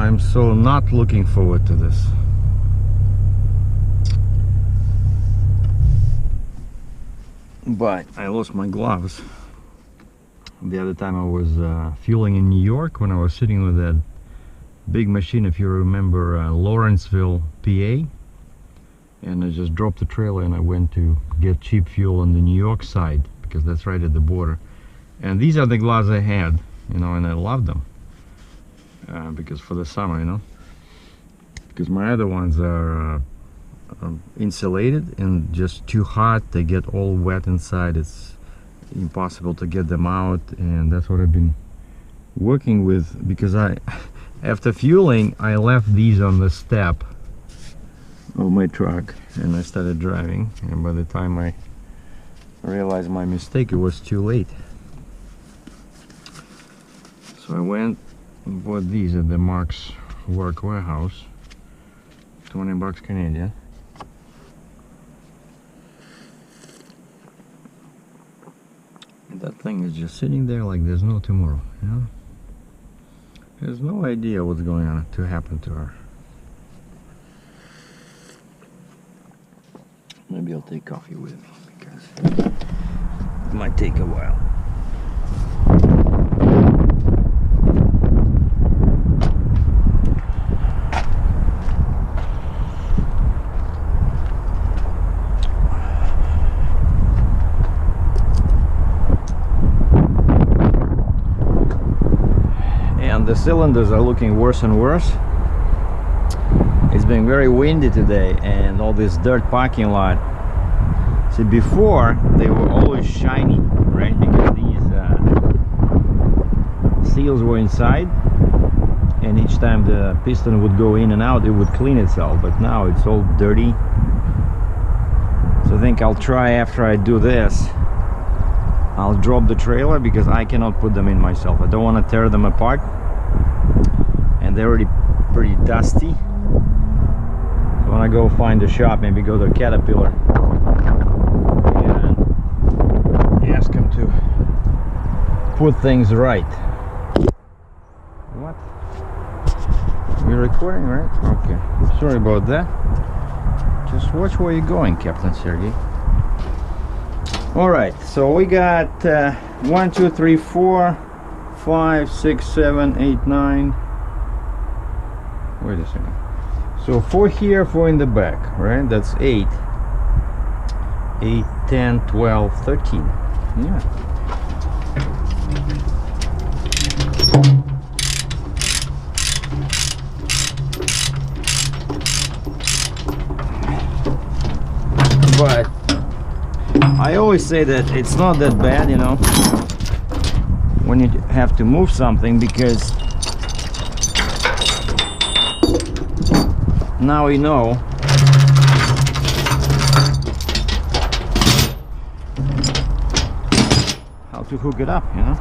I'm so not looking forward to this. But I lost my gloves the other time I was fueling in New York, when I was sitting with that big machine, if you remember, Lawrenceville, PA. And I just dropped the trailer and I went to get cheap fuel on the New York side, because that's right at the border. And these are the gloves I had, you know, and I love them because for the summer, you know, because my other ones are insulated and just too hot. They get all wet inside. It's impossible to get them out, and that's what I've been working with, because after fueling I left these on the step of my truck and I started driving, and by the time I realized my mistake, it was too late. So I went and bought these at the Mark's Work Warehouse, 20 bucks Canadian. And that thing is just sitting there like there's no tomorrow, you know? There's no idea what's going on to happen to her. Maybe I'll take coffee with me, because it might take a while. And the cylinders are looking worse and worse. It's been very windy today, and all this dirt parking lot. See, before they were always shiny, right? Because these seals were inside, and each time the piston would go in and out, it would clean itself. But now it's all dirty. So I think I'll try, after I do this, I'll drop the trailer, because I cannot put them in myself. I don't want to tear them apart, and they're already pretty dusty. When I go find a shop, maybe go to Caterpillar and ask them to put things right. What? We're recording, right? Okay. Sorry about that. Just watch where you're going, Captain Sergei. Alright, so we got 1, 2, 3, 4, 5, 6, 7, 8, 9. Wait a second. So 4 here, 4 in the back, right? That's 8. 8, 10, 12, 13. Yeah. But I always say that it's not that bad, you know, when you have to move something, because now we know how to hook it up, you know.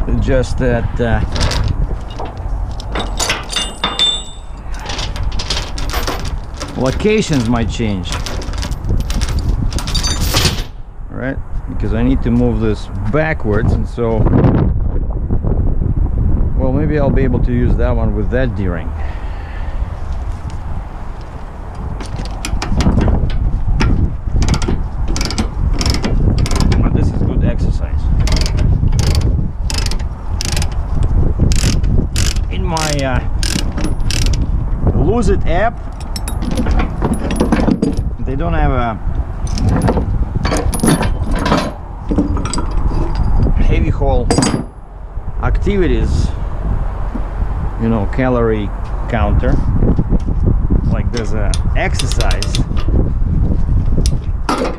It's just that locations might change, right? Because I need to move this backwards, and so, well, maybe I'll be able to use that one with that D-ring. But this is good exercise. In my Lose It app, they don't have a heavy haul activities, you know, calorie counter. Like there's a exercise,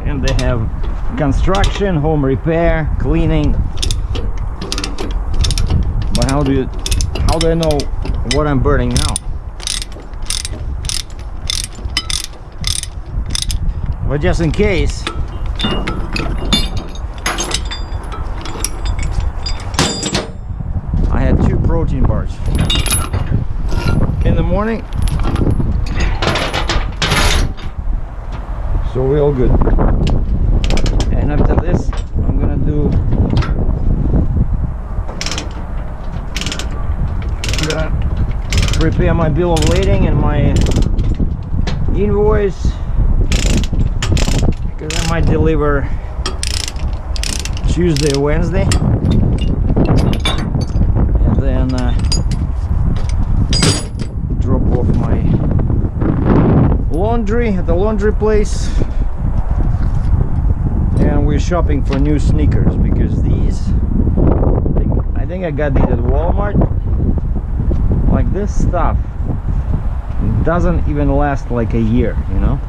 and they have construction, home repair, cleaning. But how do I know what I'm burning now? But just in case, I had 2 protein bars in the morning, so we're all good. And after this, I'm gonna do prepare my bill of lading and my invoice, because I might deliver Tuesday or Wednesday, and then drop off my laundry at the laundry place. And we're shopping for new sneakers, because these, I think I got these at Walmart. Like, this stuff doesn't even last like a year, you know.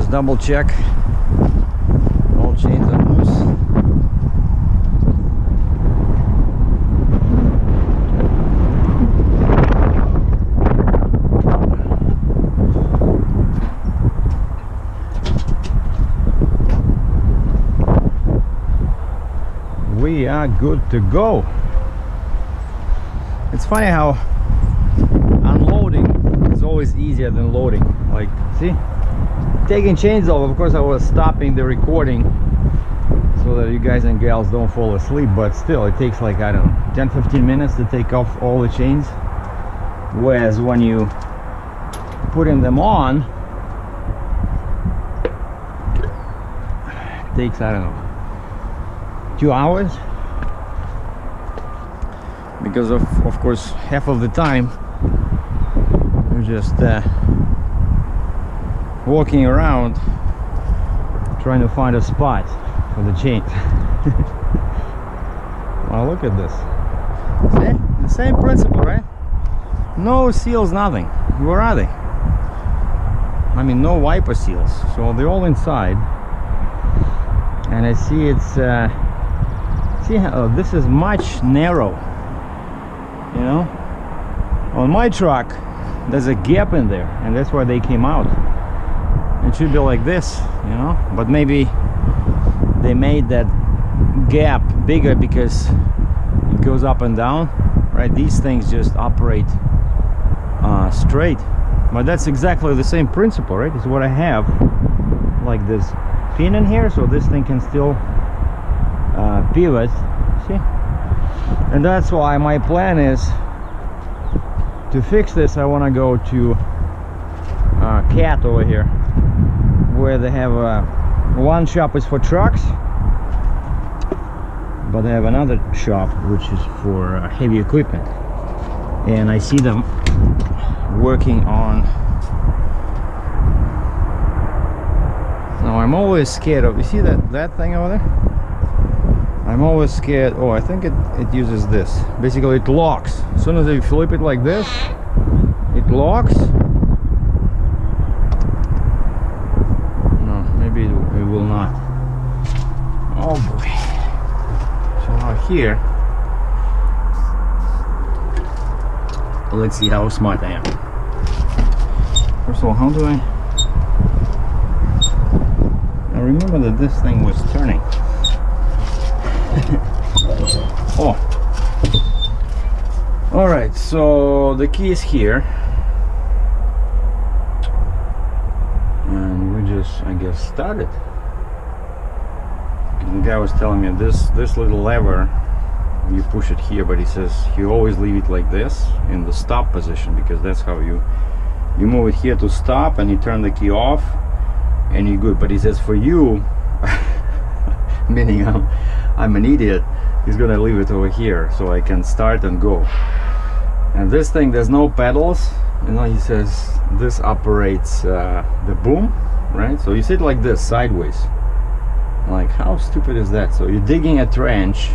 Double check all chains are loose. We are good to go. It's funny how unloading is always easier than loading. Like, see? Taking chains off, of course I was stopping the recording so that you guys and gals don't fall asleep, but still it takes like, I don't know, 10-15 minutes to take off all the chains, whereas when you putting them on, it takes, I don't know, 2 hours, because of course half of the time you're just walking around trying to find a spot for the chains. Well, look at this. See? The same principle, right? No seals, nothing. Where are they? I mean, no wiper seals, so they're all inside. And I see it's see how this is much narrow, you know. On my truck there's a gap in there, and that's why they came out. It should be like this, you know, but maybe they made that gap bigger because it goes up and down, right? These things just operate straight, but that's exactly the same principle, right? It's what I have like this pin in here, so this thing can still pivot. See? And that's why my plan is to fix this. I want to go to CAT over here, where they have one shop is for trucks, but they have another shop which is for heavy equipment, and I see them working on. Now I'm always scared of, you see that thing over there? I'm always scared. Oh, I think it uses this. Basically it locks. As soon as you flip it like this, it locks. No, maybe it will not. Oh boy. So now here, let's see how smart I am. First of all, how do I remember that this thing was turning. Oh, all right, so the key is here, and we just, I guess, started. The guy was telling me this little lever, you push it here, but he says you always leave it like this in the stop position, because that's how you move it here to stop, and you turn the key off and you're good. But he says for you, meaning I'm an idiot, he's gonna leave it over here so I can start and go. And this thing, there's no pedals, you know. He says this operates the boom, right? So you sit like this sideways. Like, how stupid is that? So you're digging a trench,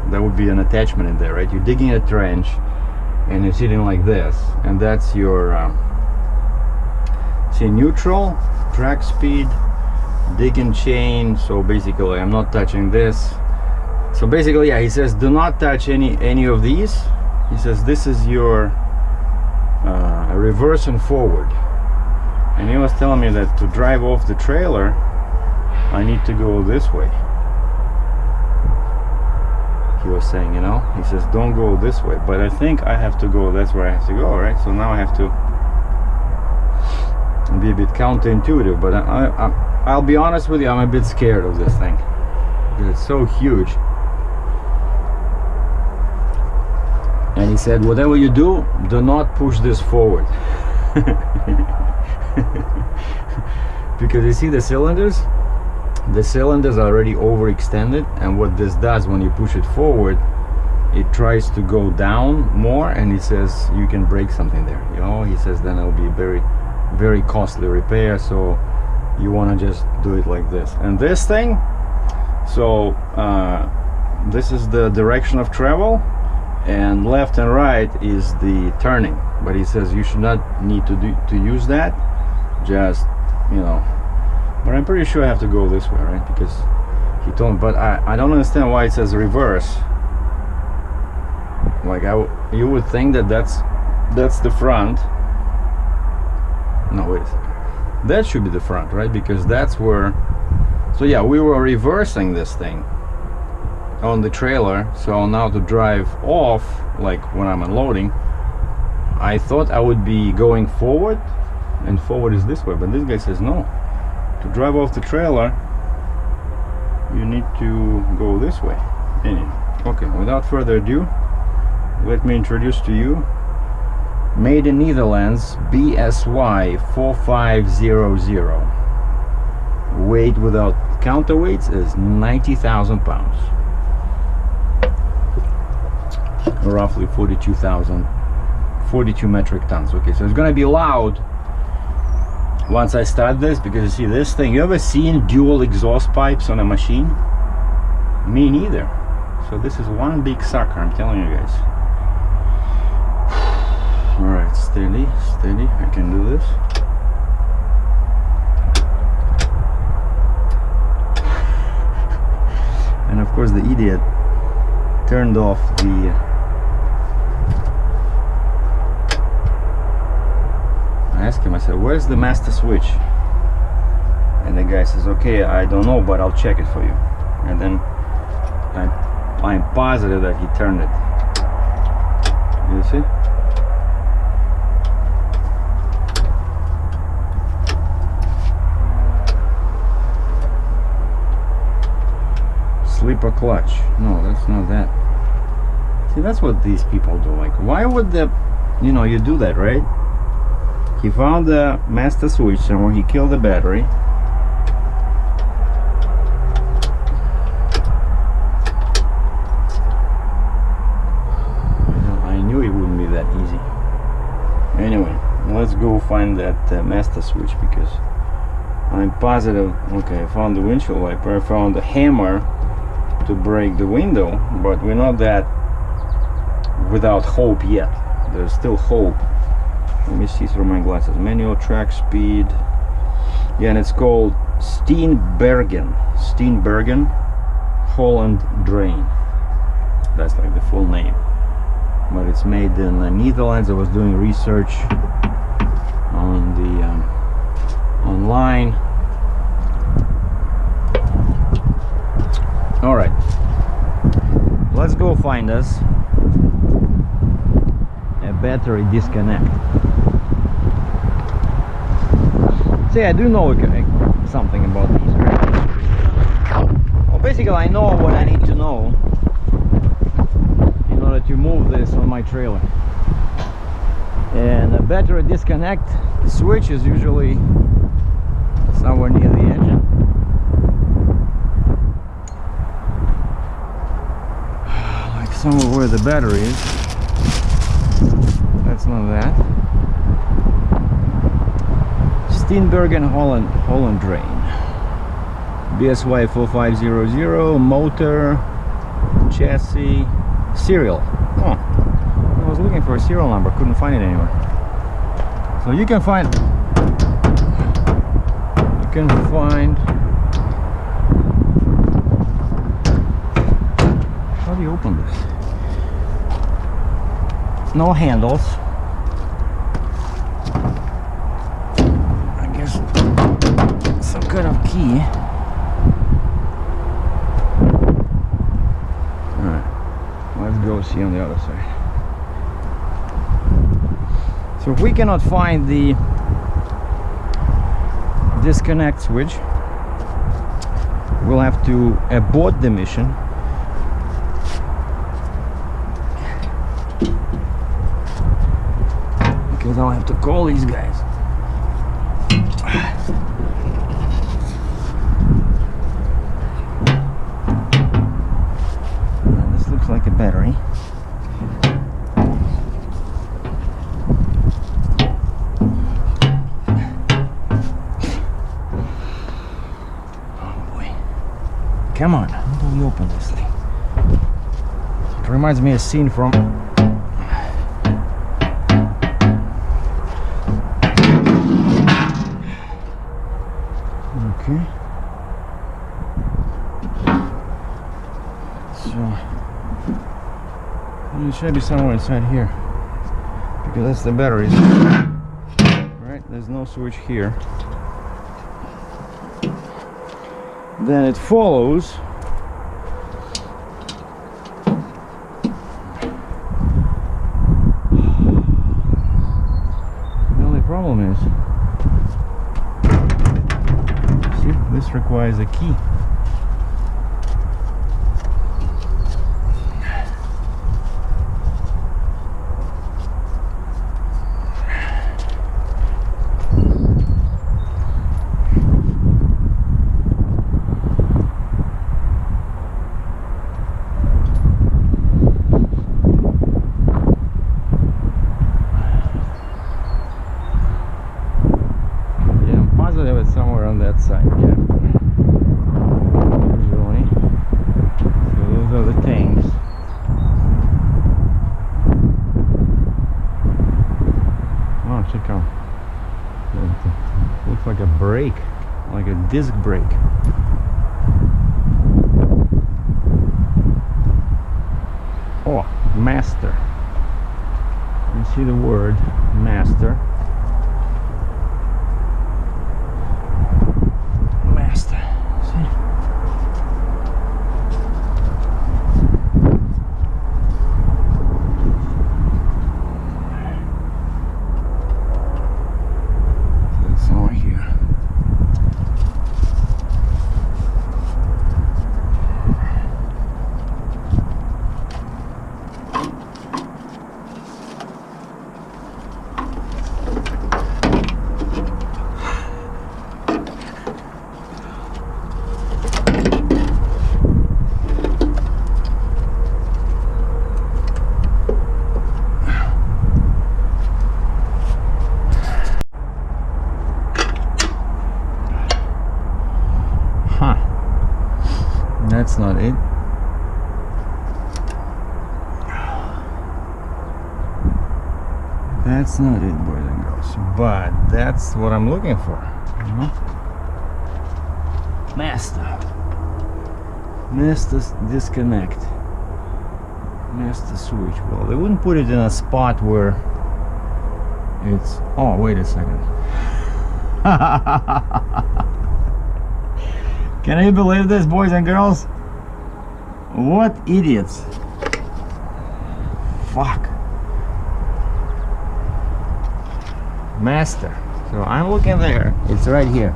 there would be an attachment in there, right? You're digging a trench and you're sitting like this, and that's your see, neutral, track speed, digging chain. So basically I'm not touching this. So basically, yeah, he says do not touch any of these. He says this is your reverse and forward. And he was telling me that to drive off the trailer I need to go this way. He was saying, you know, he says don't go this way, but I think I have to go, that's where I have to go, right? So now I have to be a bit counterintuitive, but I'll be honest with you, I'm a bit scared of this thing. It's so huge. And he said, whatever you do not push this forward. Because you see the cylinders are already overextended, and what this does when you push it forward, it tries to go down more, and he says you can break something there, you know. He says then it'll be very, very costly repair, so you want to just do it like this. And this thing, so this is the direction of travel, and left and right is the turning. But he says you should not need to use that, just, you know. But I'm pretty sure I have to go this way, right? Because he told me. But I don't understand why it says reverse. Like you would think that that's the front. No, wait a second. That should be the front, right? Because that's where. So yeah, we were reversing this thing on the trailer. So now to drive off, like when I'm unloading, I thought I would be going forward, and forward is this way. But this guy says no. To drive off the trailer, you need to go this way. Anyway, okay, without further ado, let me introduce to you made in Netherlands BSY 4500. Weight without counterweights is 90,000 pounds, roughly 42 metric tons. Okay, so it's gonna be loud once I start this, because you see this thing, you ever seen dual exhaust pipes on a machine? Me neither. So this is one big sucker, I'm telling you guys. All right, steady, steady, I can do this. And of course the idiot turned off the I asked him, I said, where's the master switch? And the guy says, okay, I don't know, but I'll check it for you. And then I'm positive that he turned it. You see? Sleeper clutch. No, that's not that. See, that's what these people do. Like, why would the, you know, you do that, right? He found the master switch somewhere. He killed the battery. I knew it wouldn't be that easy. Anyway, let's go find that master switch, because I'm positive. Okay, I found the windshield wiper. I found the hammer to break the window, but we're not that without hope yet. There's still hope. Let me see through my glasses. Manual track speed. Yeah, and it's called Steenbergen Holland Drain. That's like the full name, but it's made in the Netherlands. I was doing research on the online. All right, let's go find us a battery disconnect. See, I do know something about these. Well, basically I know what I need to know in order to move this on my trailer. And a battery disconnect, the switch is usually somewhere near the engine. Like somewhere where the battery is. That's not that. Steenbergen Holland Drain. BSY 4500, motor, chassis, serial. Oh, I was looking for a serial number, couldn't find it anywhere. So you can find how do you open this? No handles. I guess some kind of key. Alright, let's go see on the other side. So if we cannot find the disconnect switch, we'll have to abort the mission. Because I'll have to call these guys. This looks like a battery. Oh boy. Come on, how do we open this thing? It reminds me of a scene from okay. So it should be somewhere inside here, because that's the batteries. Right, there's no switch here. Then it follows the only problem is, this requires a key. Yeah, I'm positive it's somewhere on that side. Yeah. The things. Oh, check out. It looks like a brake, like a disc brake. Oh, master. You see the word master. Master. See? that's not it. That's not it, boys and girls, but that's what I'm looking for, you know? Master disconnect, master switch. Well, they wouldn't put it in a spot where it's, oh, wait a second. Can you believe this, boys and girls? What idiots. Fuck. Master. So I'm looking there. It's right here.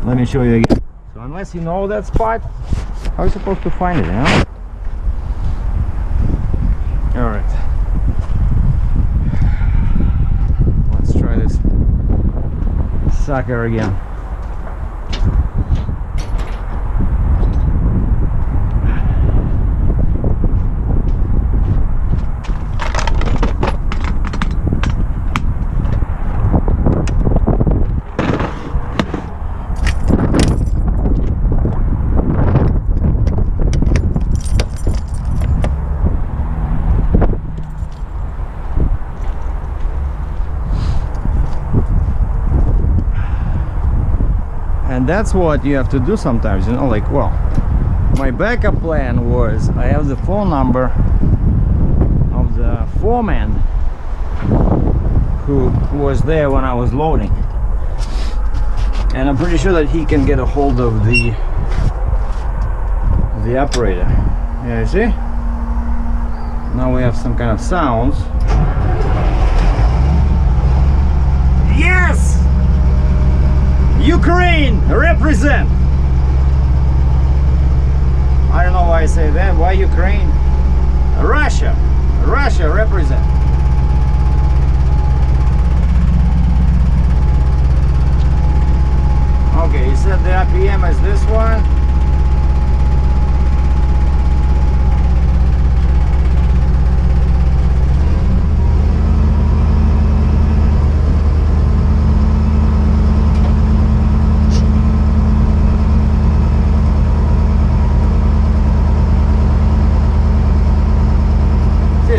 Let me show you again. So unless you know that spot, how are you supposed to find it, you know? Alright. Let's try this sucker again. And that's what you have to do sometimes, you know, like, well, my backup plan was I have the phone number of the foreman who was there when I was loading, and I'm pretty sure that he can get a hold of the operator. Yeah, you see? Now we have some kind of sounds. Yes! Ukraine represent. I don't know why I say that. Why Ukraine? Russia represent. Okay, you said the RPM is this one.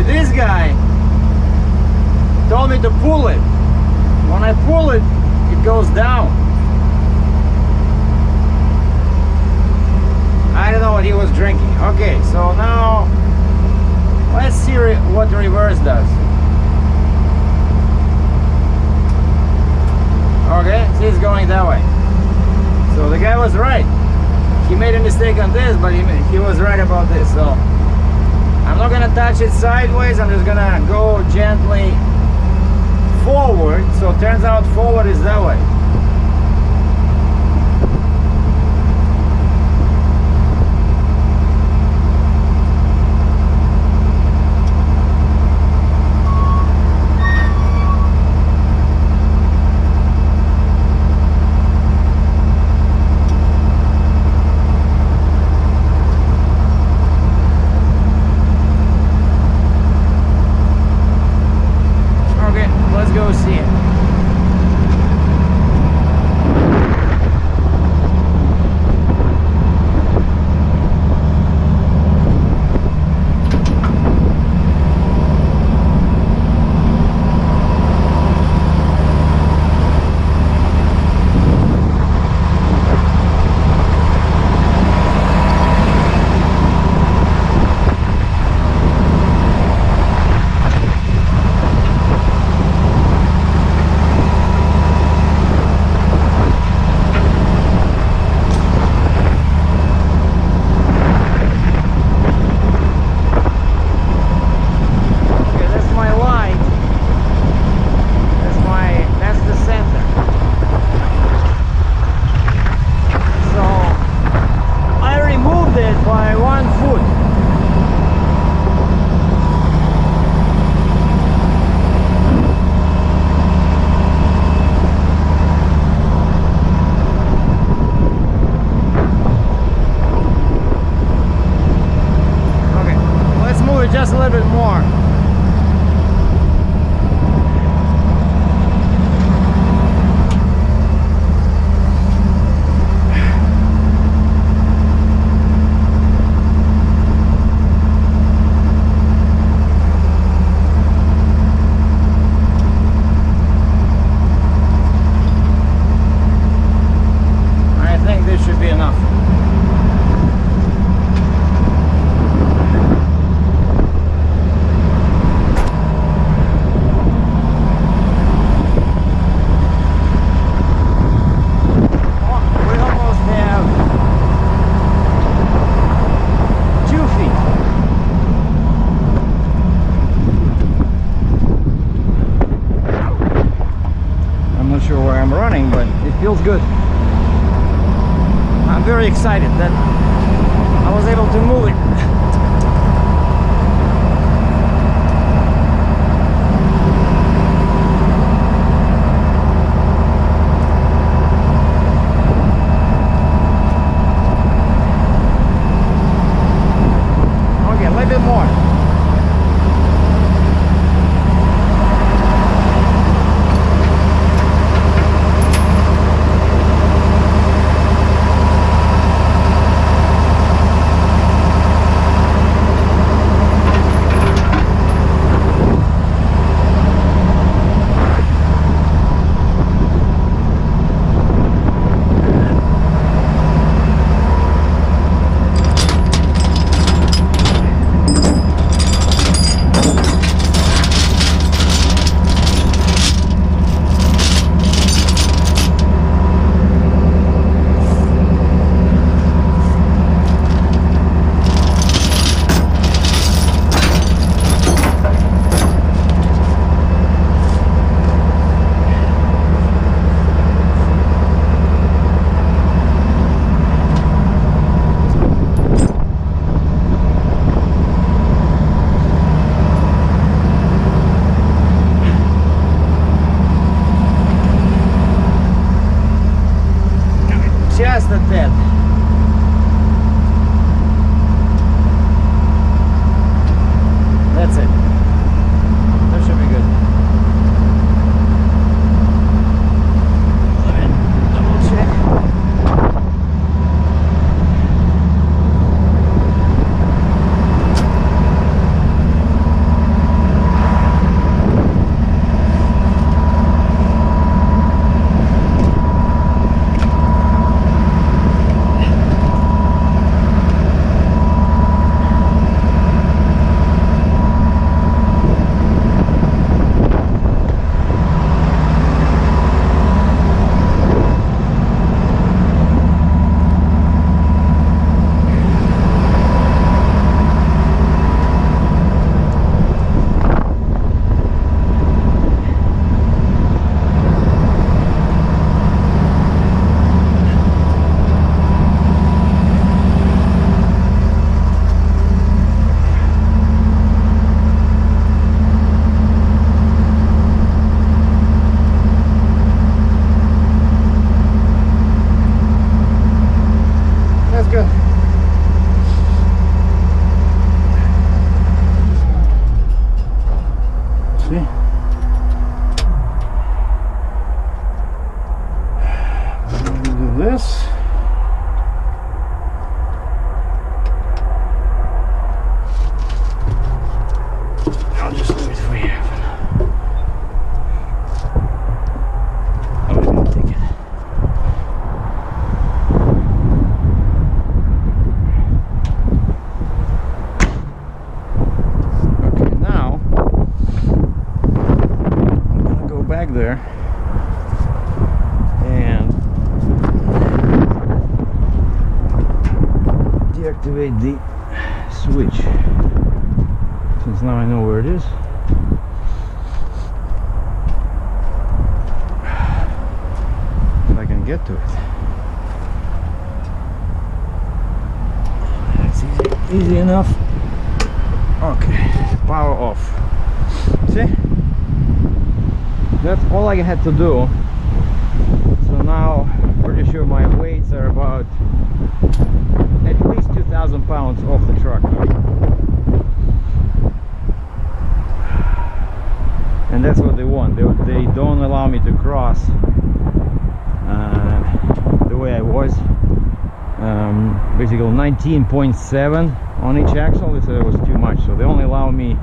This guy told me to pull it. When I pull it, it goes down. I don't know what he was drinking. Okay, so now let's see what reverse does. Okay, see, it's going that way. So the guy was right. He made a mistake on this, but he was right about this. So I'm not gonna touch it sideways, I'm just gonna go gently forward. So it turns out forward is that way. Go see it. Just a little bit more. excited that I was able to move it. Okay, a little bit more. Just a bit. That's it. That should be good. Let me double check. This. I'll just leave it for you. I'm gonna take it. Okay, now I'm gonna go back there and deactivate the switch, since now I know where it is. If I can get to it. That's easy enough. Okay, power off. See? That's all I had to do. So now, pretty sure my weights are about at least 2,000 pounds off the truck. And that's what they want. They don't allow me to cross the way I was. Basically 19.7 on each axle. They said it was too much, so they only allow me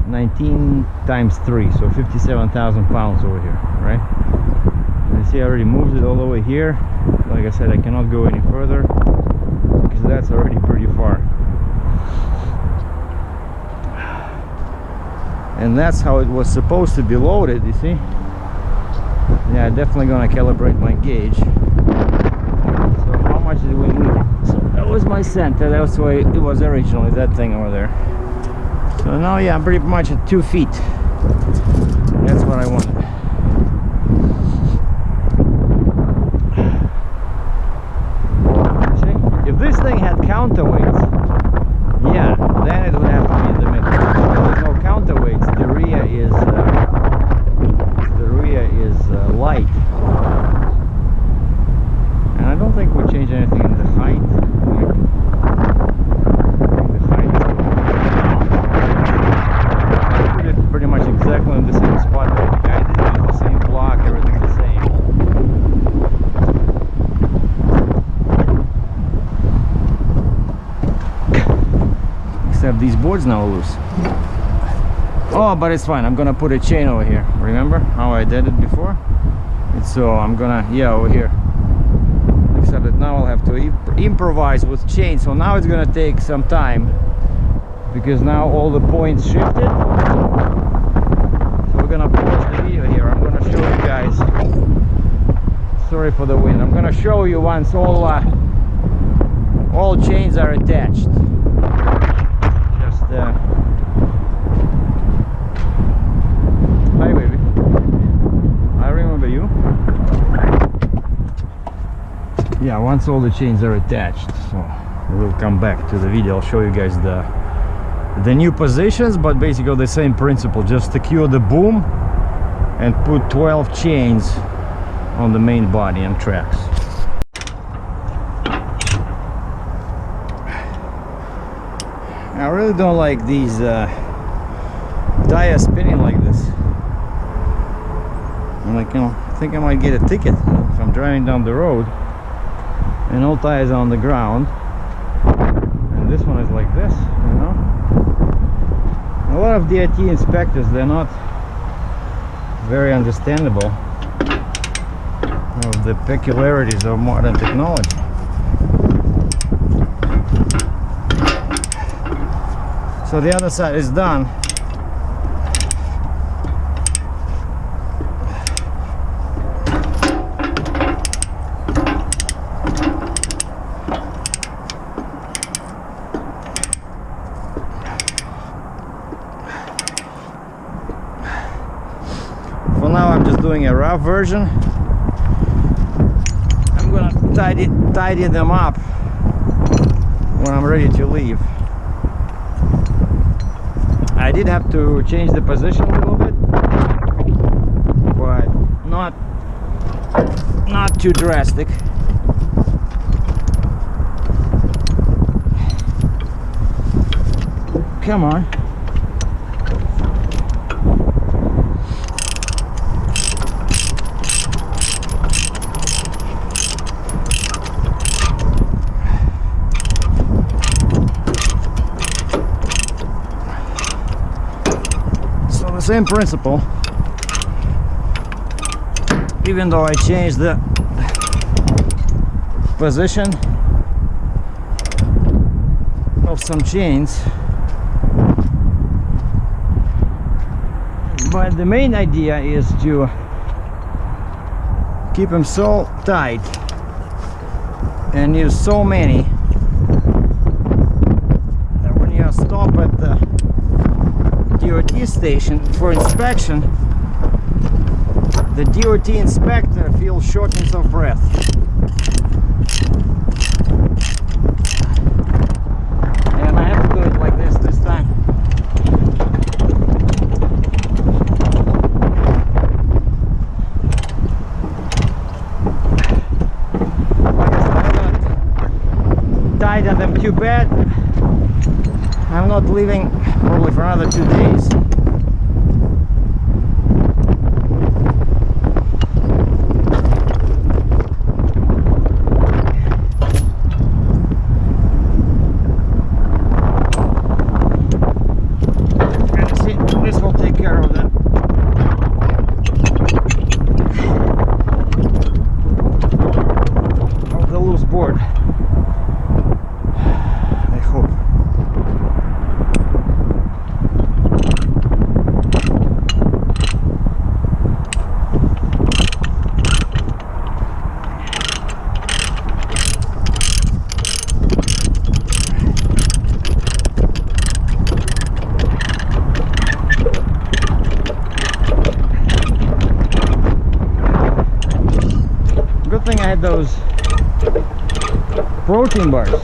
19 times 3, so 57,000 pounds over here, right? And you see I already moved it all the way here. Like I said, I cannot go any further because that's already pretty far. And that's how it was supposed to be loaded, you see? Yeah, definitely gonna calibrate my gauge. So how much did we move? So that was my center, that's the way it was originally, that thing over there. So now, yeah, I'm pretty much at 2 feet. That's what I wanted. have these boards now loose. Oh, but it's fine. I'm gonna put a chain over here. Remember how I did it before? So I'm gonna, yeah, over here. Except that now I'll have to improvise with chain. So now it's gonna take some time because now all the points shifted. So we're gonna pause the video here. I'm gonna show you guys. Sorry for the wind. I'm gonna show you once all chains are attached. Just hi baby, I remember you. Yeah, once all the chains are attached, so we'll come back to the video. I'll show you guys the new positions, but basically the same principle. Just secure the boom and put 12 chains on the main body and tracks. I really don't like these tires spinning like this. I'm like, you know, I think I might get a ticket if I'm driving down the road and all tires are on the ground and this one is like this, you know. A lot of DRT inspectors, they're not very understandable of the peculiarities of modern technology. So the other side is done. For now I'm just doing a rough version. I'm gonna tidy them up when I'm ready to leave. I did have to change the position a little bit, but not too drastic. Come on. Same principle, even though I changed the position of some chains, but the main idea is to keep them so tight and use so many that when you stop at the DOT station for inspection, the DOT inspector feels shortness of breath. And I have to do it like this time. Like I said, I'm not tighten them too bad. I'm not leaving probably for another 2 days. And see, this will take care of the loose board. I hope. Good thing I had those protein bars.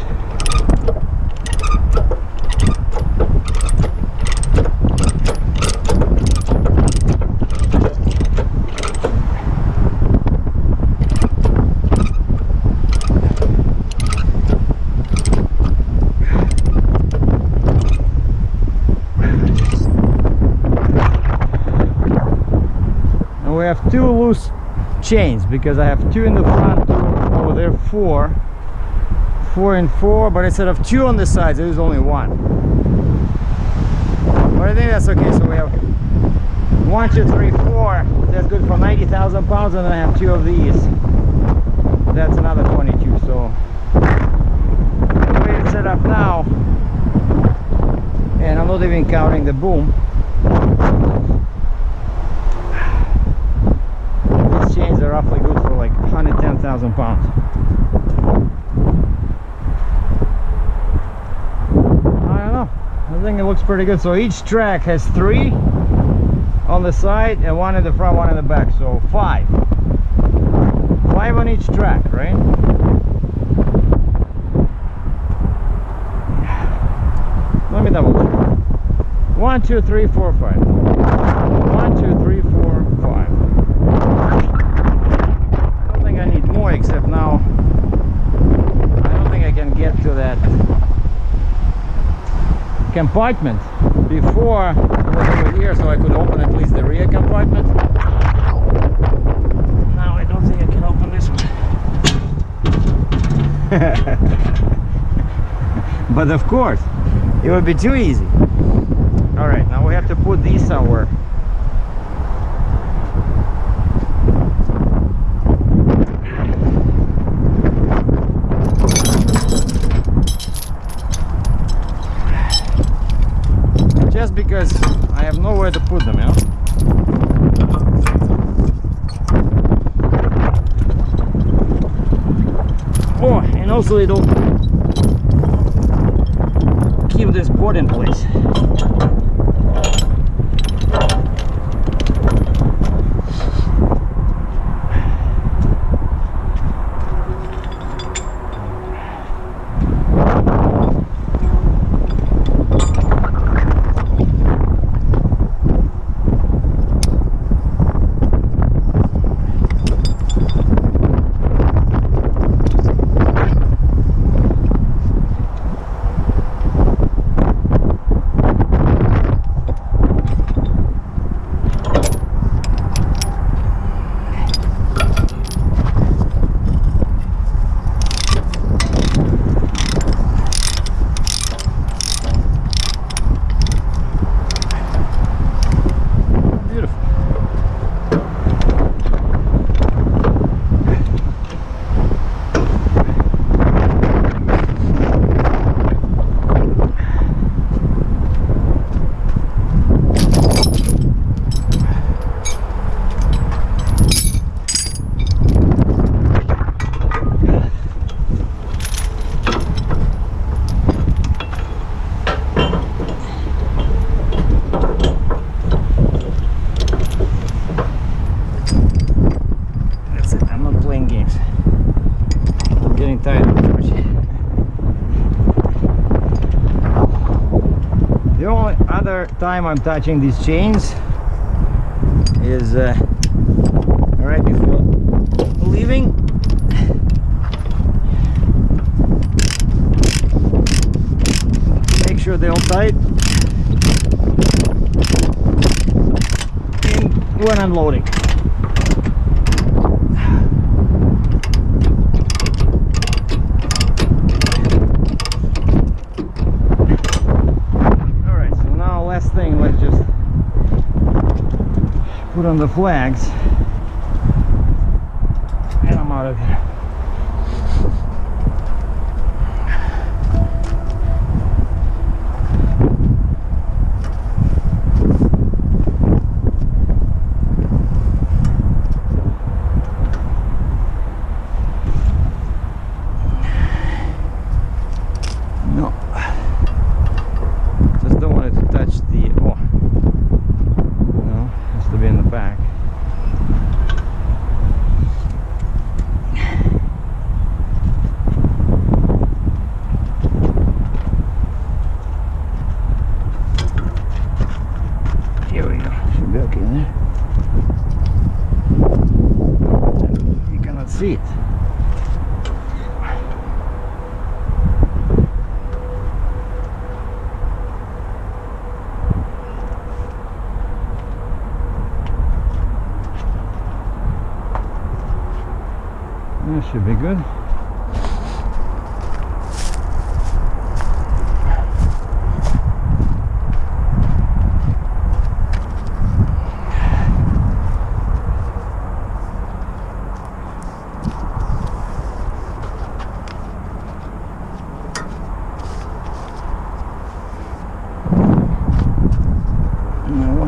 And we have 2 loose chains because I have 2 in the front, 2 over there, 4 and 4, but instead of 2 on the sides there is only 1. But I think that's okay. So we have 1, 2, 3, 4. That's good for 90,000 pounds, and then I have 2 of these. That's another 22. So the way it's set up now, and I'm not even counting the boom. These chains are roughly good for like 110,000 pounds. I don't know. I think it looks pretty good. So each track has 3 on the side and 1 in the front, 1 in the back. So 5. 5 on each track, right? Let me double check. 1, 2, 3, 4, 5. 1, 2, 3, 4, 5. I don't think I need more, except now I don't think I can get to that compartment. Before I was over here, so I could open at least the rear compartment. Now I don't think I can open this one. But of course, it would be too easy. Alright, now we have to put these somewhere. Just because I have nowhere to put them, you know? Oh, and also it'll keep this board in place. The only other time I'm touching these chains is right before leaving. Make sure they're all tight, and when unloading. Thing, let's just put on the flags and I'm out of here. No. In the back. Here we go. Should be okay there. You cannot see it. That should be good.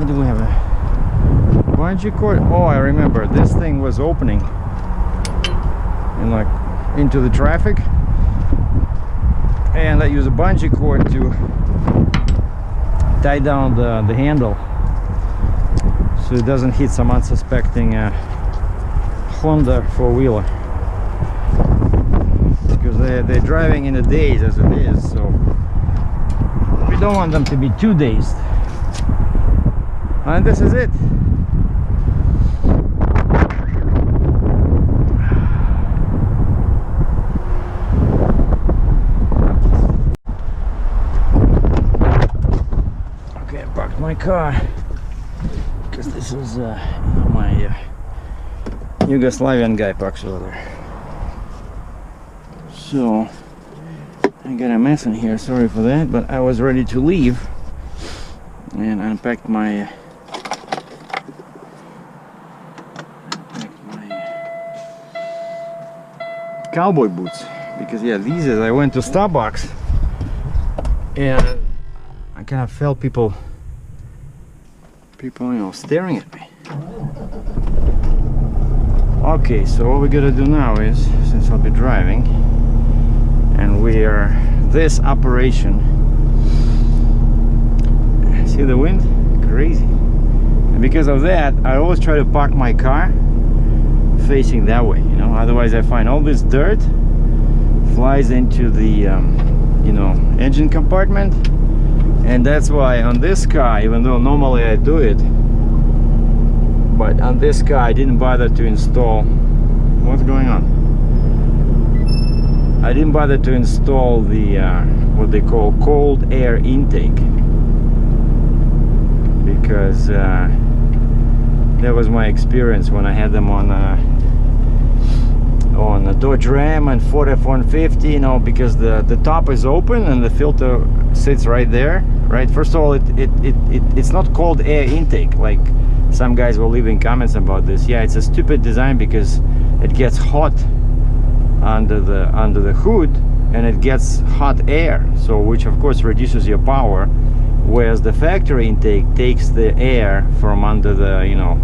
What do we have? A bungee cord? Oh, I remember. This thing was opening and like into the traffic, and I use a bungee cord to tie down the handle so it doesn't hit some unsuspecting Honda four-wheeler, because they're driving in a daze as it is, so we don't want them to be too dazed. And this is it. Okay, I parked my car because this is my Yugoslavian guy parks over there. So I got a mess in here, sorry for that, but I was ready to leave and unpacked my cowboy boots, because yeah, these is, I went to Starbucks and I kind of felt people you know, staring at me. Okay, so what we gotta do now is, since I'll be driving and this operation, see the wind? Crazy. And because of that, I always try to park my car facing that way, you know, otherwise I find all this dirt flies into the you know, engine compartment. And that's why on this car, even though normally I do it, but on this car I didn't bother to install, what's going on? I didn't bother to install the what they call cold air intake, because that was my experience when I had them on a Dodge Ram and Ford F-150, you know, because the top is open and the filter sits right there, right? First of all, it's not cold air intake like some guys were leaving comments about this. Yeah, it's a stupid design because it gets hot under the hood and it gets hot air, so which of course reduces your power, whereas the factory intake takes the air from under the, you know,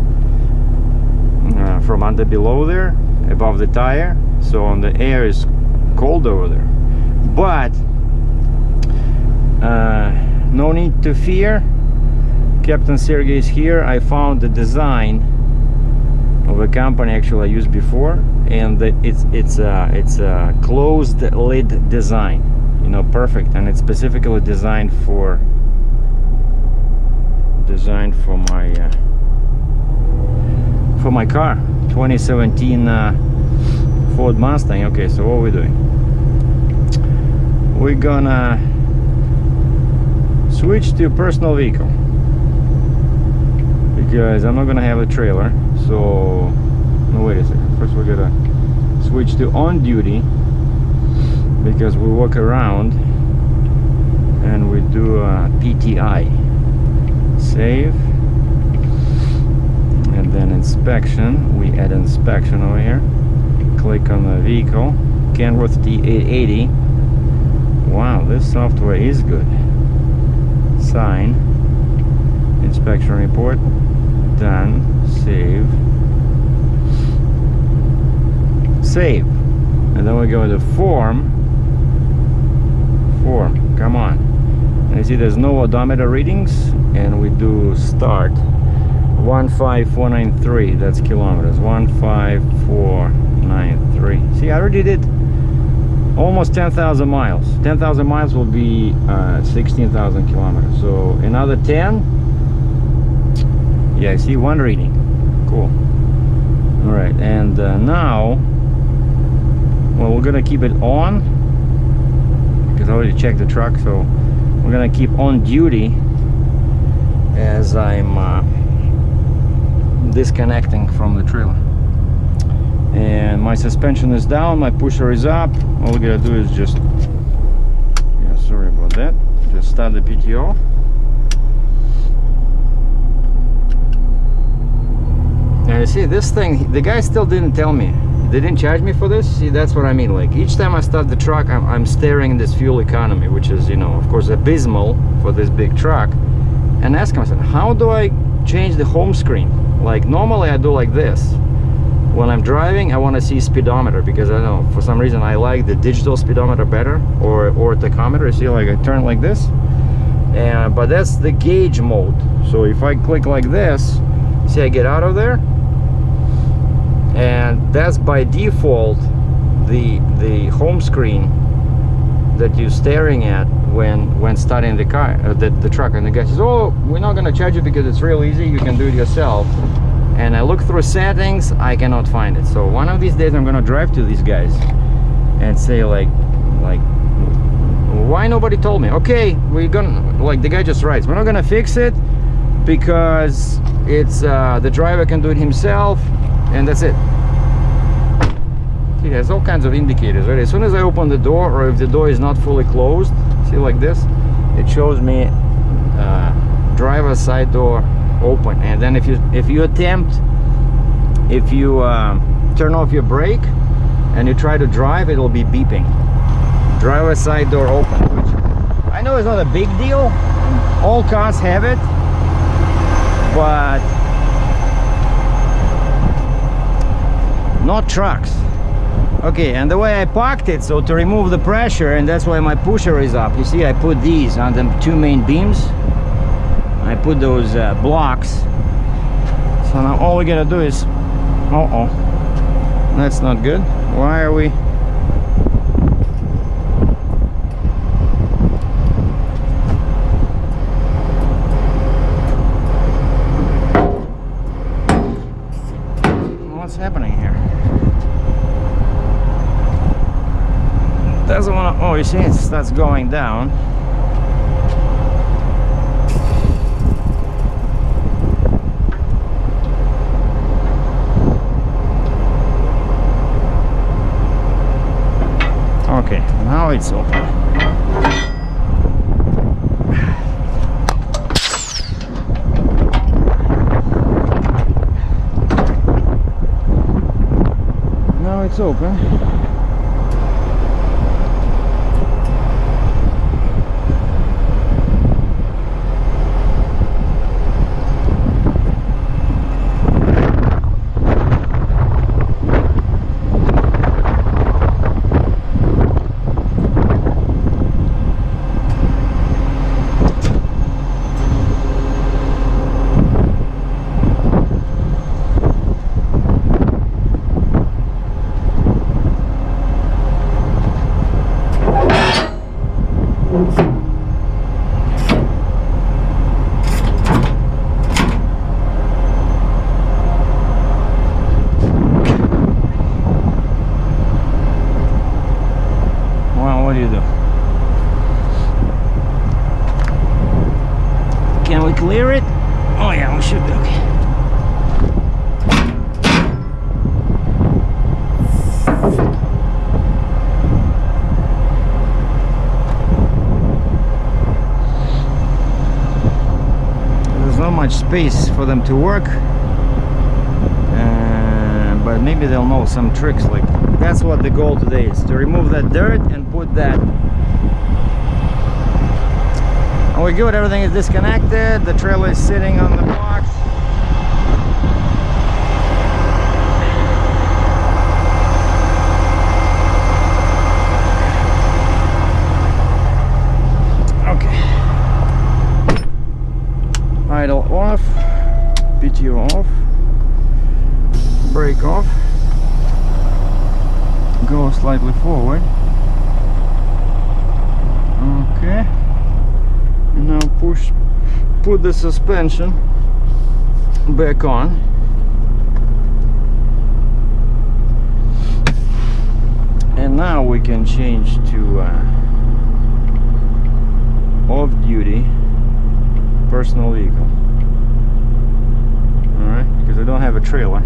from under below there, above the tire, so on the air is cold over there. But no need to fear, Captain Sergei is here. I found the design of a company actually I used before, and it's a closed lid design, you know, perfect, and it's specifically designed for my car, 2017 Ford Mustang. Okay, so what are we doing? We're gonna switch to a personal vehicle because I'm not gonna have a trailer. So no, wait a second, first we're gonna switch to on duty because we walk around and we do a PTI. Save, and then inspection. We add inspection over here, click on the vehicle, Kenworth T880. Wow, this software is good. Sign, inspection report, done, save, and then we go to form, come on, and you see there's no odometer readings, and we do start 15493, that's kilometers, 15493. See, I already did almost 10,000 miles. 10,000 miles will be 16,000 kilometers, so another 10. Yeah, I see one reading. Cool. All right, and now, well, we're gonna keep it on because I already checked the truck, so we're gonna keep on duty as I'm disconnecting from the trailer. And my suspension is down, my pusher is up. All we gotta do is just, yeah, sorry about that, just start the PTO. And you see this thing, the guy still didn't tell me, they didn't charge me for this. See, that's what I mean, like each time I start the truck I'm staring at this fuel economy, which is, you know, of course abysmal for this big truck, and ask myself, how do I change the home screen. Like normally I do like this. When I'm driving, I want to see speedometer, because I don't know, for some reason I like the digital speedometer better, or tachometer. See, like I turn like this, and but that's the gauge mode. So if I click like this, see, I get out of there, and that's by default the home screen that you're staring at when starting the car, the truck. And the guy says, oh, we're not going to charge you because it's real easy, you can do it yourself. And I look through settings, I cannot find it. So one of these days I'm gonna drive to these guys and say like why nobody told me? Okay, we're gonna, like the guy just writes, we're not gonna fix it because it's the driver can do it himself, and that's it. See, there's all kinds of indicators, right? As soon as I open the door, or if the door is not fully closed, see, like this, it shows me driver's side door open. And then if you turn off your brake and you try to drive, it'll be beeping, driver's side door open, which I know is not a big deal, all cars have it, but not trucks. Okay, and the way I parked it, so to remove the pressure, and that's why my pusher is up, you see, I put these on the two main beams. I put those blocks. So now all we gotta do is, that's not good. Why are we? What's happening here? Doesn't want to. Oh, you see, it starts going down. Okay, now it's open. Now it's open. What do you do? Can we clear it? Oh yeah, we should be okay. There's not much space for them to work, but maybe they'll know some tricks. Like, that's what the goal today is, to remove that dirt and put that. And we're good, everything is disconnected, the trailer is sitting on the box. Okay. Idle off, PTO off, brake off. Go slightly forward. Okay, and now put the suspension back on. And now we can change to off-duty personal vehicle. Alright, because I don't have a trailer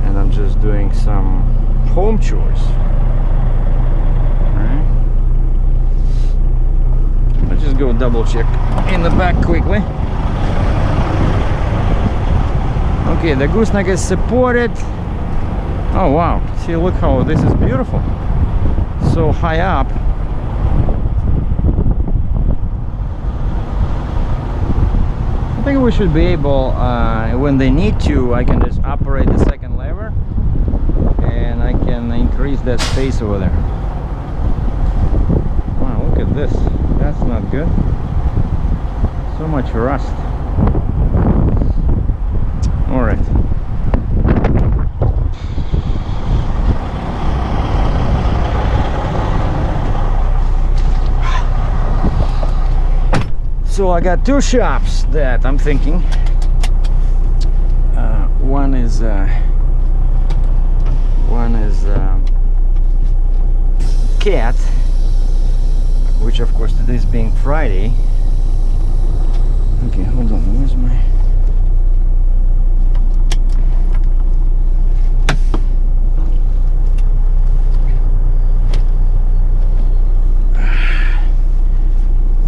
and I'm just doing some home chores. Alright, let's just go double check in the back quickly. Okay, the gooseneck is supported. Oh wow, see, look how this is beautiful, so high up. I think we should be able, when they need to, I can just operate the second lever and I can increase that space over there. Wow, look at this. That's not good. So much rust. All right. So I got two shops that I'm thinking. One is Cat, which of course today is being Friday. Okay, hold on. Where's my?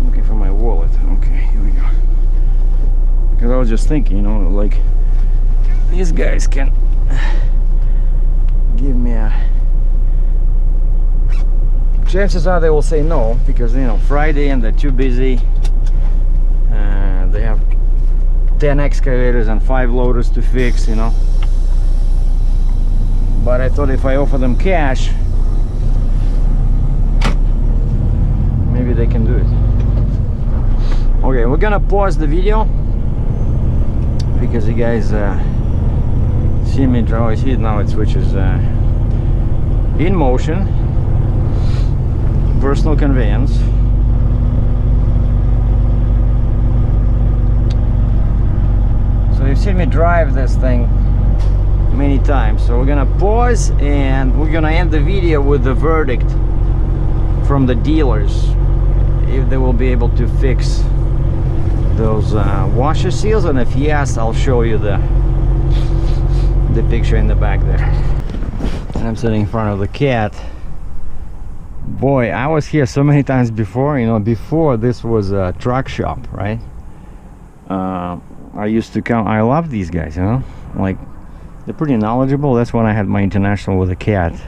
Looking for my wallet. Okay, here we go. Because I was just thinking, you know, like these guys can give me a. Chances are they will say no, because, you know, Friday and they're too busy. They have 10 excavators and 5 loaders to fix, you know. But I thought if I offer them cash, maybe they can do it. Okay, we're gonna pause the video because you guys see me draw. You see it now, it switches in motion. Personal conveyance. So you've seen me drive this thing many times. So we're gonna pause and we're gonna end the video with the verdict from the dealers, if they will be able to fix those washer seals, and if yes, I'll show you the picture in the back there. And I'm sitting in front of the Cat. Boy, I was here so many times before, you know, before this was a truck shop, right? I used to come, I love these guys, you know, like they're pretty knowledgeable. That's when I had my international with a Cat.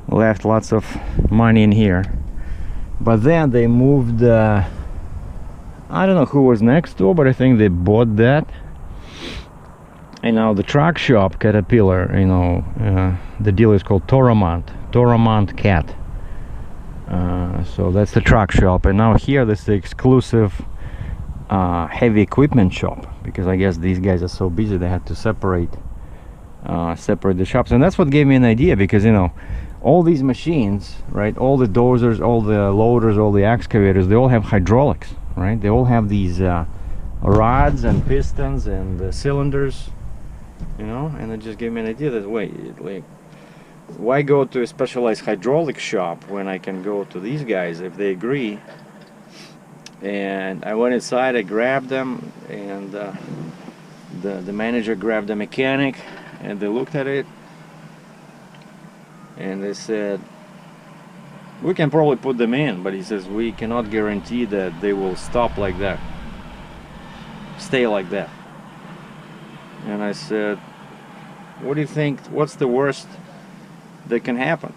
Left lots of money in here. But then they moved, I don't know who was next door, but I think they bought that. And now the truck shop, Caterpillar, you know, the dealer is called Toramont Cat. So that's the truck shop, and now here this is the exclusive heavy equipment shop, because I guess these guys are so busy they had to separate the shops. And that's what gave me an idea, because, you know, all these machines, right, all the dozers, all the loaders, all the excavators, they all have hydraulics, right? They all have these rods and pistons and cylinders, you know. And it just gave me an idea that, wait, like, why go to a specialized hydraulic shop when I can go to these guys if they agree? And I went inside, I grabbed them, and the manager grabbed the mechanic, and they looked at it and they said, we can probably put them in, but he says we cannot guarantee that they will stop like that, stay like that. And I said, what do you think, what's the worst that can happen?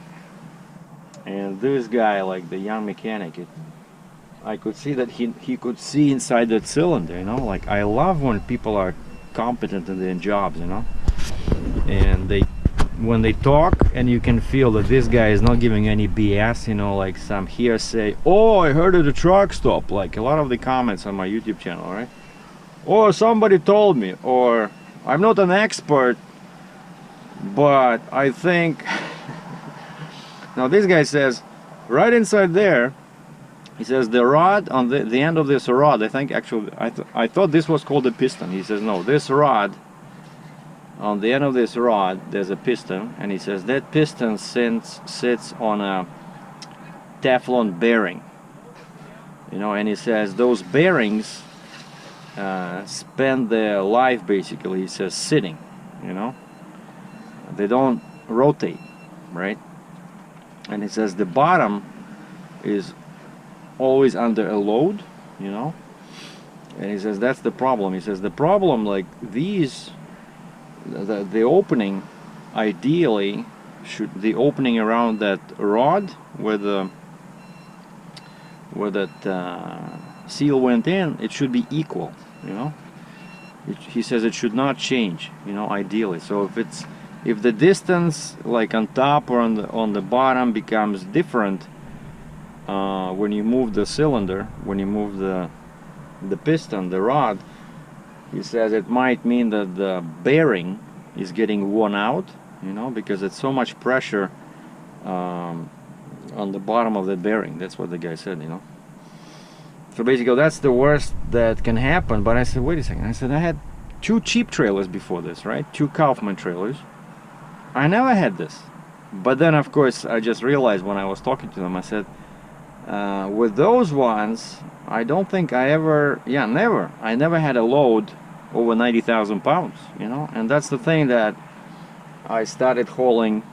And this guy, like the young mechanic, I could see that he could see inside that cylinder, you know. Like, I love when people are competent in their jobs, you know, and when they talk and you can feel that this guy is not giving any BS, you know, like some hearsay. Oh, I heard at a truck stop, like a lot of the comments on my YouTube channel, right? Or somebody told me, or I'm not an expert, but I think. Now this guy says, right inside there, he says the rod on the end of this rod, I think actually, I thought this was called a piston. He says, no, this rod, on the end of this rod, there's a piston, and he says that piston sits on a Teflon bearing, you know, and he says those bearings spend their life, basically, he says, sitting, you know, they don't rotate, right? And he says the bottom is always under a load, you know, and he says that's the problem. He says the problem, like these, the opening, ideally, the opening around that rod where that seal went in, it should be equal, you know. he says it should not change, you know, ideally. So if the distance like on top or on the bottom becomes different when you move the cylinder, when you move the piston, the rod, he says it might mean that the bearing is getting worn out, you know, because it's so much pressure on the bottom of the bearing. That's what the guy said, you know. So basically that's the worst that can happen. But I said, wait a second, I said I had 2 cheap trailers before this, right? 2 Kaufman trailers. I never had this. But then of course I just realized when I was talking to them, I said, with those ones, I don't think I ever, I never had a load over 90,000 pounds, you know. And that's the thing, that I started hauling,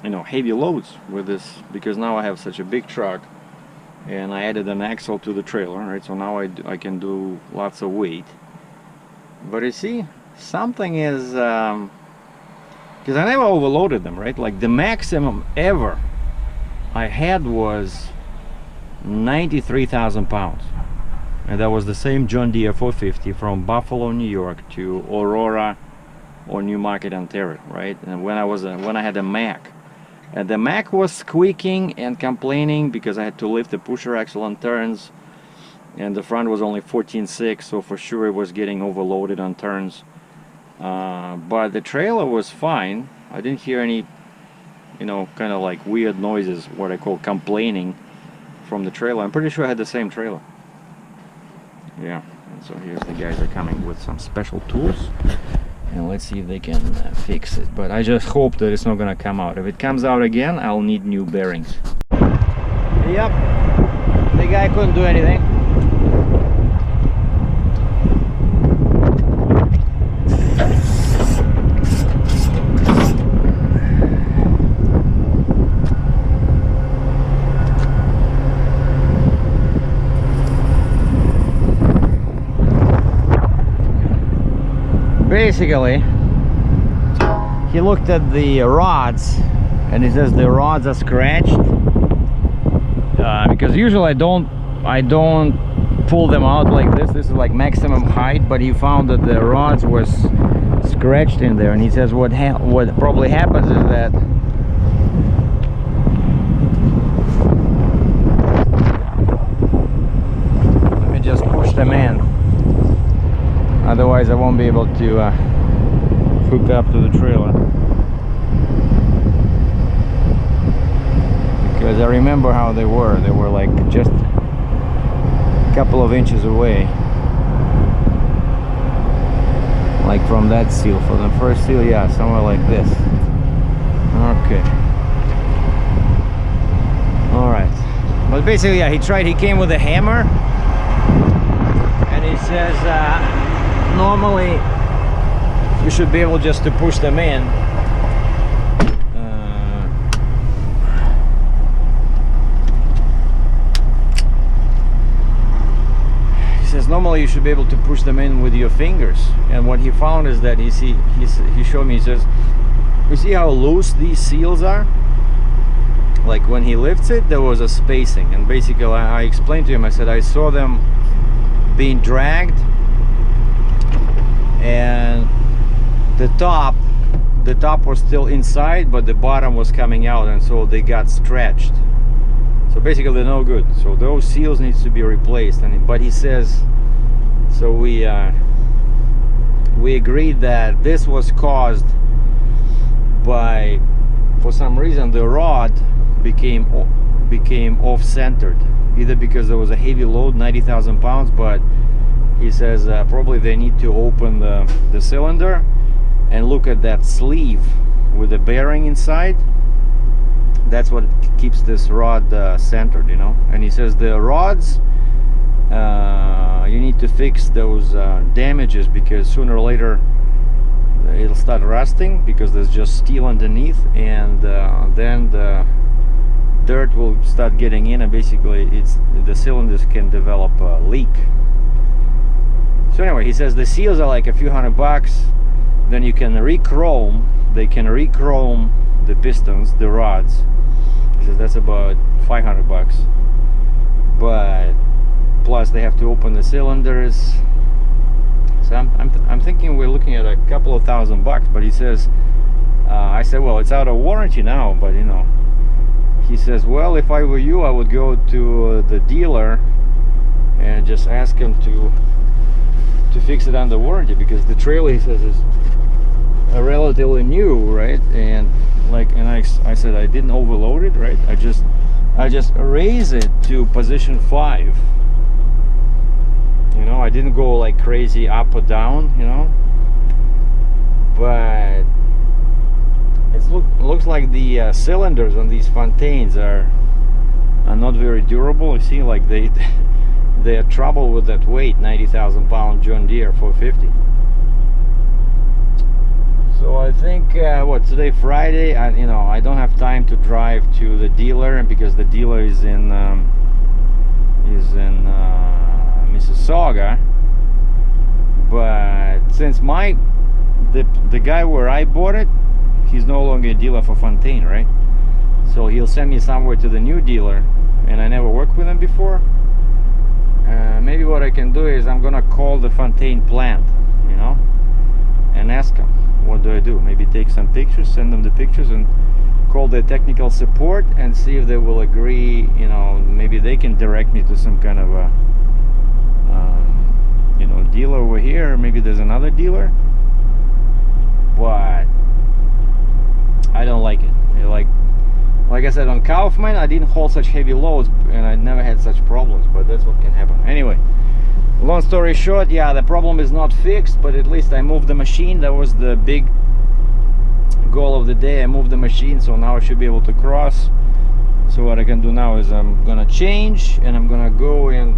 you know, heavy loads with this, because now I have such a big truck and I added an axle to the trailer, right? So now I can do lots of weight. But you see, something is, because I never overloaded them, right? Like the maximum ever I had was 93,000 pounds, and that was the same John Deere 450 from Buffalo, New York to Aurora or Newmarket, Ontario, right? And when I had a Mack, and the Mack was squeaking and complaining because I had to lift the pusher axle on turns, and the front was only 14.6, so for sure it was getting overloaded on turns. But the trailer was fine. I didn't hear any, you know, kind of like weird noises, what I call complaining, from the trailer. I'm pretty sure I had the same trailer. Yeah, and so here's the guys are coming with some special tools, and let's see if they can fix it. But I just hope that it's not gonna come out. If it comes out again, I'll need new bearings. Yep, the guy couldn't do anything. Basically, he looked at the rods and he says the rods are scratched, because usually I don't pull them out like this. This is like maximum height, but he found that the rods was scratched in there, and he says what probably happens is that let me just push them in. Otherwise I won't be able to hook up to the trailer, because I remember how they were like just a couple of inches away, like from that seal, for the first seal, yeah, somewhere like this. Okay, all right. But basically, yeah, he came with a hammer, and he says normally you should be able just to push them in. He says normally you should be able to push them in with your fingers, and what he found is that he showed me, he says, you see how loose these seals are? Like when he lifts it, there was a spacing, and basically I explained to him, I said I saw them being dragged, and the top was still inside, but the bottom was coming out, and so they got stretched. So basically they're no good. So those seals needs to be replaced. But he says, so we agreed that this was caused by, for some reason, the rod became off-centered, either because there was a heavy load, 90,000 pounds, but he says probably they need to open the cylinder and look at that sleeve with the bearing inside. That's what keeps this rod centered, you know. And he says the rods, you need to fix those damages, because sooner or later it'll start rusting, because there's just steel underneath, and then the dirt will start getting in, and basically the cylinders can develop a leak. So anyway, he says the seals are like a few $100. Then you can re-chrome. They can re-chrome the pistons, the rods. He says that's about $500. But plus they have to open the cylinders. So I'm thinking we're looking at a couple of $1,000, but he says, I said, well, it's out of warranty now, but you know, he says, well, if I were you, I would go to the dealer and just ask him to fix it under warranty, because the trailer, he says, is relatively new, right? And like, and I said I didn't overload it, right? I just raise it to position 5. You know, I didn't go like crazy up or down, you know. But it looks like the cylinders on these Fontaines are not very durable. You see, like they have trouble with that weight, 90,000 pound John Deere 450. So I think what, today Friday, you know, I don't have time to drive to the dealer, because the dealer is in Mississauga. But since the guy where I bought it, he's no longer a dealer for Fontaine, right? So he'll send me somewhere to the new dealer, and I never worked with him before. Maybe what I can do is I'm gonna call the Fontaine plant, you know, and ask them, what do I do? Maybe take some pictures, send them the pictures, and call their technical support and see if they will agree. You know, maybe they can direct me to some kind of a you know, dealer over here. Maybe there's another dealer, but I don't like it. Like I said, on Kaufman, I didn't haul such heavy loads, and I never had such problems, but that's what can happen. Anyway, long story short, yeah, the problem is not fixed, but at least I moved the machine. That was the big goal of the day. I moved the machine, so now I should be able to cross. So what I can do now is I'm gonna change, and I'm gonna go and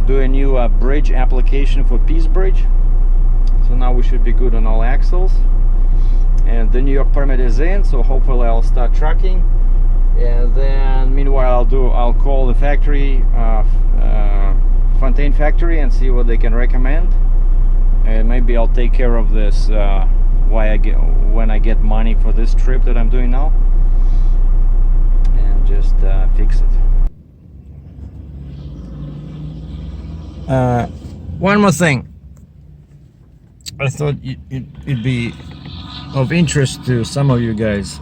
do a new bridge application for Peace Bridge. So now we should be good on all axles. And the New York permit is in, so hopefully I'll start trucking. And then meanwhile I'll call the factory, Fontaine factory, and see what they can recommend. And maybe I'll take care of this when I get money for this trip that I'm doing now, and just fix it. One more thing. I thought it'd be of interest to some of you guys.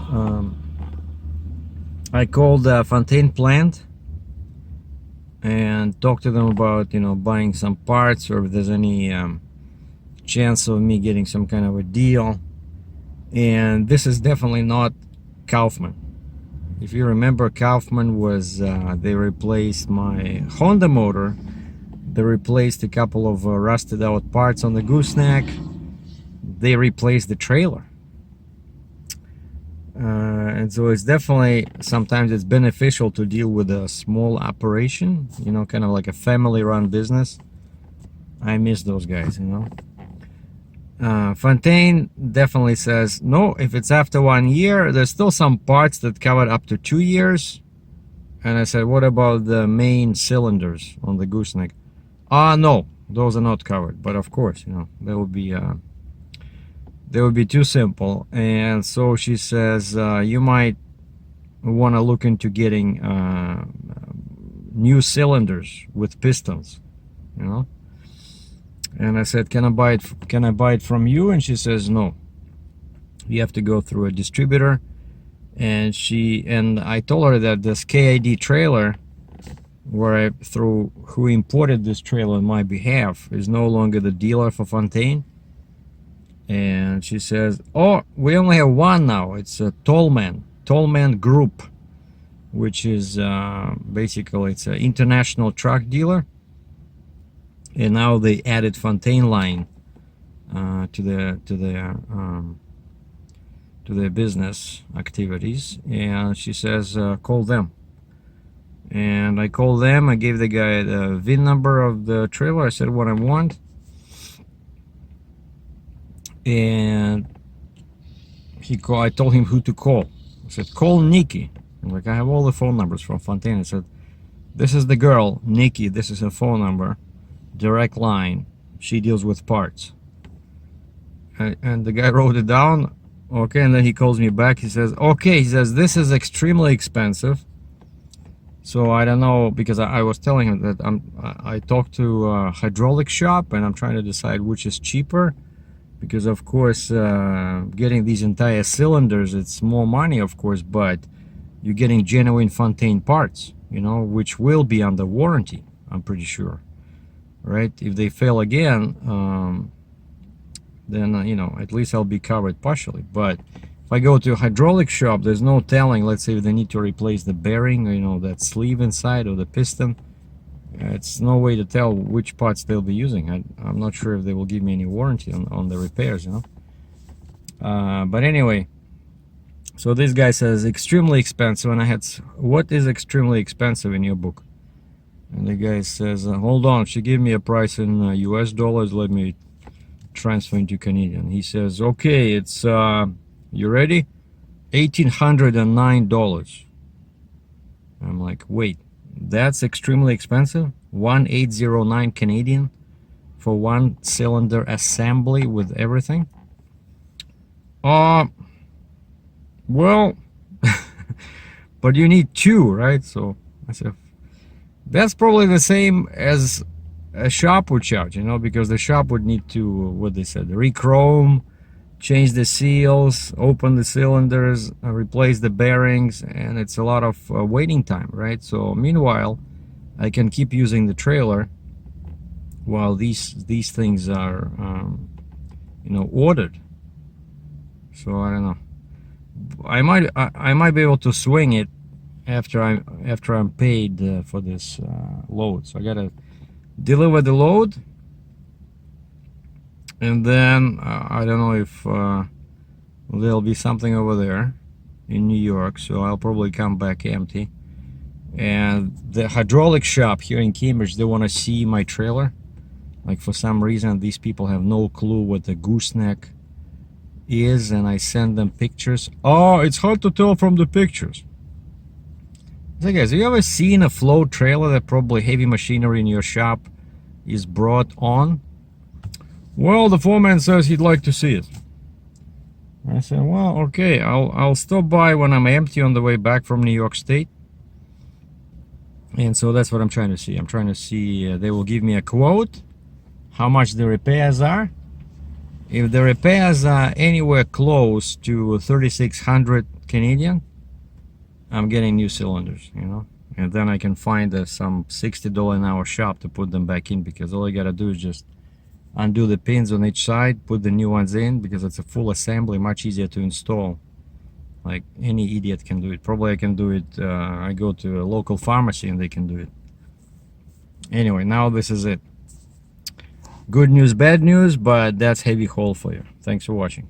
I called the Fontaine plant and talked to them about, you know, buying some parts, or if there's any chance of me getting some kind of a deal. And this is definitely not Kaufman. If you remember, Kaufman was they replaced my Honda motor. They replaced a couple of rusted out parts on the gooseneck. They replaced the trailer. And so it's definitely, sometimes it's beneficial to deal with a small operation, you know, kind of like a family run business. I miss those guys, you know. Fontaine definitely says, no, if it's after 1 year, there's still some parts that cover up to 2 years. And I said, what about the main cylinders on the gooseneck? No, those are not covered. But of course, you know, they would be too simple. And so she says, you might want to look into getting new cylinders with pistons, you know. And I said, can I buy it from you? And she says, no, you have to go through a distributor. And I told her that this KID trailer, who imported this trailer on my behalf, is no longer the dealer for Fontaine. And she says, oh, we only have one now. It's a Tallman Group, which is basically, it's an international truck dealer. And now they added Fontaine line to their business activities. And she says, call them. And I called them. I gave the guy the VIN number of the trailer. I said what I want. And I told him who to call. I said, call Nikki. Like, I have all the phone numbers from Fontaine. I said, this is the girl, Nikki. This is her phone number, direct line. She deals with parts. And the guy wrote it down. Okay, and then he calls me back. He says, okay, he says, this is extremely expensive. So I don't know, because I was telling him that I talked to a hydraulic shop and I'm trying to decide which is cheaper, because of course getting these entire cylinders, it's more money of course, but you're getting genuine Fontaine parts, you know, which will be under warranty, I'm pretty sure, right? If they fail again, then you know, at least I'll be covered partially. But if I go to a hydraulic shop, there's no telling, let's say if they need to replace the bearing, you know, that sleeve inside or the piston, it's no way to tell which parts they'll be using. I'm not sure if they will give me any warranty on the repairs, you know. But anyway, so this guy says extremely expensive, and I had, what is extremely expensive in your book? And the guy says, hold on, she gave me a price in US dollars, let me transfer into Canadian. He says, okay, it's you ready? $1,809. I'm like, wait, that's extremely expensive? 1,809 Canadian for one cylinder assembly with everything? Well, but you need two, right? So I said, that's probably the same as a shop would charge, you know, because the shop would need to, what they said, rechrome, change the seals, open the cylinders, replace the bearings, and it's a lot of waiting time, right? So meanwhile, I can keep using the trailer while these things are, you know, ordered. So I don't know. I might be able to swing it after I'm paid for this load. So I gotta deliver the load, and then I don't know if there'll be something over there in New York, so I'll probably come back empty. And the hydraulic shop here in Cambridge, they want to see my trailer. Like, for some reason these people have no clue what the gooseneck is, and I send them pictures. Oh, it's hard to tell from the pictures. So guys, have you ever seen a float trailer that probably heavy machinery in your shop is brought on? Well, the foreman says he'd like to see it. I said, well, okay, I'll stop by when I'm empty on the way back from New York State. And so that's what I'm trying to see. I'm trying to see, they will give me a quote, how much the repairs are. If the repairs are anywhere close to 3,600 Canadian, I'm getting new cylinders, you know. And then I can find some $60 an hour shop to put them back in, because all I gotta do is just undo the pins on each side, put the new ones in, because it's a full assembly, much easier to install. Like, any idiot can do it. Probably I can do it, I go to a local pharmacy and they can do it. Anyway, now this is it. Good news, bad news, but that's heavy haul for you. Thanks for watching.